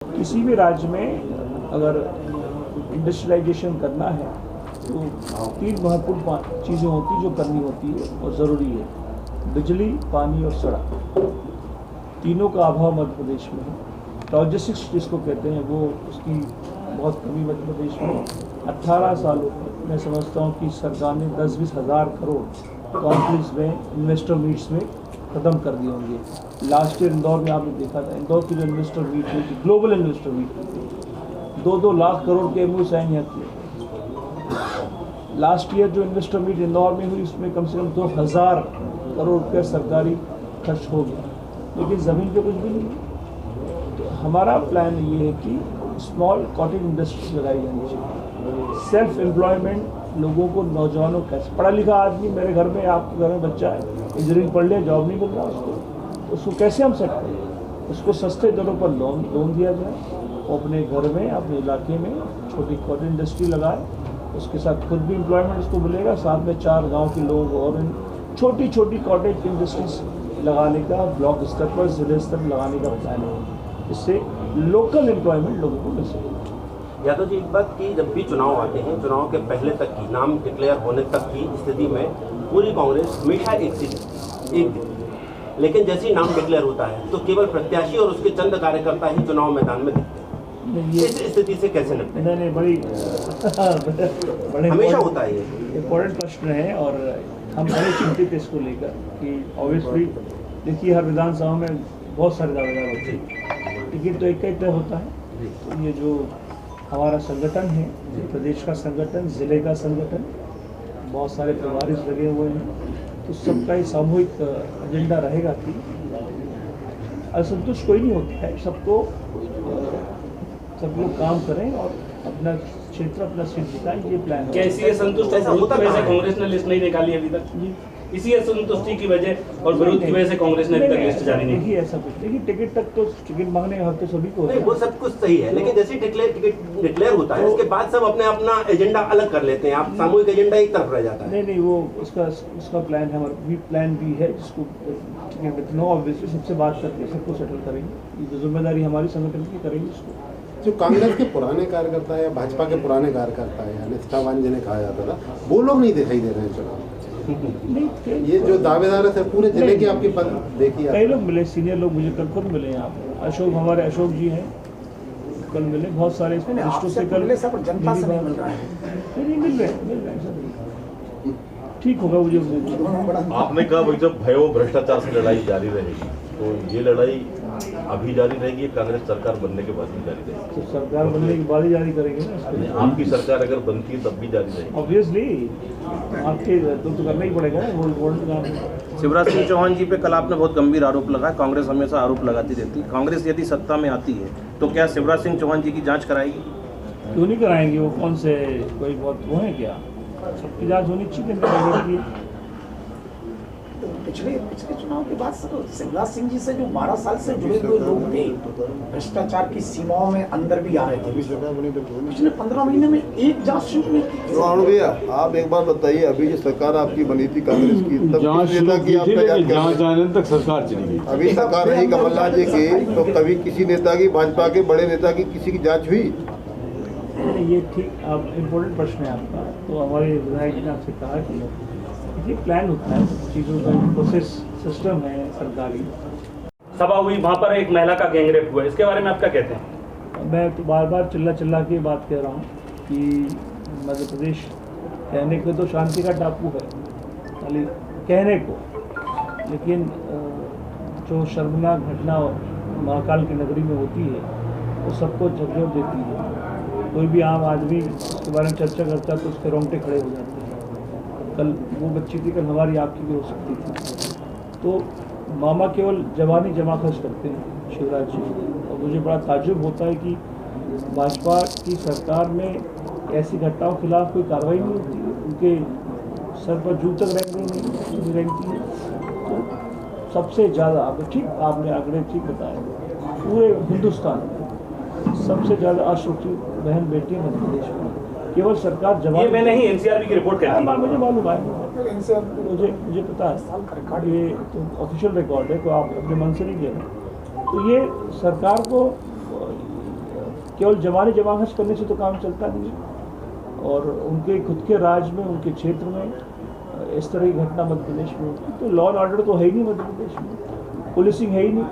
किसी भी राज्य में अगर इंडस्ट्रियलाइजेशन करना है तो तीन महत्वपूर्ण चीज़ें होती हैं जो करनी होती है और ज़रूरी है। बिजली, पानी और सड़क, तीनों का अभाव मध्य प्रदेश में है। लॉजिस्टिक्स जिसको कहते हैं वो उसकी बहुत कमी मध्य प्रदेश में। 18 सालों में मैं समझता हूँ कि सरकार ने 10-20 हज़ार करोड़ कॉन्फ्रेंस में, इन्वेस्टर मीट्स में ख़त्म कर दिए होंगे। लास्ट ईयर इंदौर में आपने देखा था, इंदौर की जो इन्वेस्टर मीट हुई थी, ग्लोबल इन्वेस्टर मीट हुई थी, 2-2 लाख करोड़ के MOU साइन यहाँ किए। लास्ट ईयर जो इन्वेस्टर मीट इंदौर में हुई उसमें कम से कम 2000 करोड़ रुपये सरकारी खर्च हो गया, लेकिन ज़मीन पे कुछ भी नहीं है। तो हमारा प्लान ये है कि स्मॉल कॉटेज इंडस्ट्रीज लगाई जानी चाहिए। सेल्फ एम्प्लॉयमेंट, लोगों को, नौजवानों का, पढ़ा लिखा आदमी, मेरे घर में, आपके घर में बच्चा है, इंजीनियरिंग पढ़ लिया, जॉब नहीं मिल रहा उसको कैसे हम सेट करें? उसको सस्ते दरों पर लोन दिया जाए, वो अपने घर में, अपने इलाके में छोटी कॉटेज इंडस्ट्री लगाए, उसके साथ खुद भी एम्प्लॉयमेंट उसको मिलेगा, साथ में 4 गांव के लोग और छोटी छोटी कॉटेज इंडस्ट्रीज लगाने का ब्लॉक स्तर पर, जिले स्तर पर लगाने का प्लान है। इससे लोकल एम्प्लॉयमेंट लोगों को मिल सके। यादव जी, एक बात की, जब भी चुनाव आते हैं, चुनाव के पहले तक की, नाम डिक्लेयर होने तक की स्थिति में पूरी कांग्रेस हमेशा एक थी, लेकिन जैसे ही नाम डिक्लेयर होता है तो केवल प्रत्याशी और उसके चंद कार्यकर्ता ही चुनाव मैदान में दिखते हैं। इस स्थिति से कैसे निपटें? नहीं, बड़े हमेशा होता है ये इम्पोर्टेंट प्रश्न है और हम बड़े चिंतित इसको लेकर कि ऑब्वियसली देखिए हर विधानसभा में बहुत सारे दावेदार होते हैं, टिकट तो एक तय होता है। तो ये जो हमारा संगठन है, प्रदेश का संगठन, ज़िले का संगठन, बहुत सारे प्रभारी लगे हुए हैं, तो सबका ही सामूहिक एजेंडा रहेगा कि असंतुष्ट कोई नहीं होता है, सबको सब लोग काम करें और अपना क्षेत्र, अपना सीट जिताएं, ये प्लान है। क्या इसी असंतुष्ट है कांग्रेस ने लिस्ट नहीं निकाली अभी तक? जी, इसी असंतुष्टि की वजह और विरोध की वजह से कांग्रेस ने अभी तक लिस्ट जारी नहीं की। ऐसा कुछ नहीं, टिकट तक तो टिकट मांगने का हक तो सभी को होता है। वो सब कुछ सही है, लेकिन जैसे टिकट डिक्लेयर होता है उसके बाद सब अपने अपना एजेंडा अलग कर लेते हैं, आप सामूहिक एजेंडा एक तरफ रह जाता है। नहीं, वो उसका प्लान है, हमारा प्लान भी है, जिसको टिकट नो ऑब्वियसली सबसे बात करके सबको सेटल करेंगे। ये जिम्मेदारी हमारी संगठन की, करेंगे उसको। जो कांग्रेस के पुराने कार्यकर्ता है या भाजपा के पुराने कार्यकर्ता है, निष्ठावान जिन्हें कहा जाता था, वो लोग नहीं दिखाई दे रहे हैं चुनाव। ये जो दावेदार है पूरे जिले की आपकी देखिए, कई लोग मिले, सीनियर लोग मुझे कल खुद मिले यहाँ पे। हमारे अशोक जी हैं, कल मिले, बहुत सारे रिश्तों से कल जनता से नहीं मिल रहा है। नहीं मिल रहे हैं, ठीक होगा। मुझे आपने कहा भाई जब भय व भ्रष्टाचार से लड़ाई जारी रहेगी, तो ये लड़ाई अभी जारी रहेगी, कांग्रेस सरकार बनने के बाद भी जारी रहेगी? तो सरकार बनने के बाद ही जारी करेंगे ना। आपकी सरकार अगर बनती है तब भी जारी रहेगी? ऑब्वियसली आपके तो करना ही पड़ेगा, वो इम्पोर्टेंट काम है। शिवराज सिंह चौहान जी पे कल आपने बहुत गंभीर आरोप लगाया। कांग्रेस हमेशा आरोप लगाती रहती है। कांग्रेस यदि सत्ता में आती है तो क्या शिवराज सिंह चौहान जी की जांच कराएगी? क्यों नहीं कराएंगे? वो कौन से कोई बहुत वो है क्या? सबकी जांच होनी चाहिए। पिछले चुनाव के बाद सर शिवराज सिंह जी से जो 12 साल से जुड़े हुए लोग थे, भ्रष्टाचार की सीमाओं में अंदर भी आ रहे थे, पिछले 15 महीने में एक जांच शुरू नहीं की। चौहान भैया, आप एक बार बताइए, अभी जो सरकार आपकी बनी थी कांग्रेस की, तब किस नेता की आप जांच आने तक सरकार चली गई। अभी सरकार रही कमलनाथ जी की, तो कभी किसी नेता की, भाजपा के बड़े नेता की किसी की जांच हुई? ये ठीक, आप इम्पोर्टेंट प्रश्न है आपका। तो हमारे विधायक जी ने आपसे कहा कि ये प्लान होता है, चीज़ों का प्रोसेस सिस्टम है सरकारी। सभा हुई, वहाँ पर एक महिला का गैंगरेप हुआ, इसके बारे में आप क्या कहते हैं? मैं तो बार चिल्ला के बात कह रहा हूँ कि मध्य प्रदेश कहने को तो शांति का टापू है, खाली कहने को, लेकिन जो शर्मनाक घटना महाकाल की नगरी में होती है वो सबको झकझोर देती है। कोई भी आम आदमी उसके बारे में चर्चा करता है तो उसके रोंगटे खड़े हो जाते हैं। कल वो बच्ची थी, कल हमारी आपकी भी हो सकती थी। तो मामा केवल जवानी जमा खर्च करते हैं शिवराज जी, और मुझे बड़ा ताज्जुब होता है कि भाजपा की सरकार में ऐसी घटनाओं के खिलाफ कोई कार्रवाई नहीं होती है, उनके सर पर जू तक नहीं रेंगती है। तो सबसे ज़्यादा आपने आंकड़े ठीक बताए, पूरे हिंदुस्तान में सबसे ज़्यादा अशिक्षित बहन बेटी मध्य प्रदेश में। केवल सरकार जवाब, ये मैं नहीं, एनसीआर की रिपोर्ट कहती है। मुझे मालूम है, मुझे पता है, ये तो ऑफिशियल रिकॉर्ड है, तो आप अपने मन से नहीं दे रहे। तो ये सरकार को केवल जमाने जमाखर्च करने से तो काम चलता नहीं है। और उनके खुद के राज्य में, उनके क्षेत्र में इस तरह की घटना मध्य प्रदेश में होती, तो लॉ एंड ऑर्डर तो है ही नहीं मध्य प्रदेश में, पुलिसिंग है ही नहीं।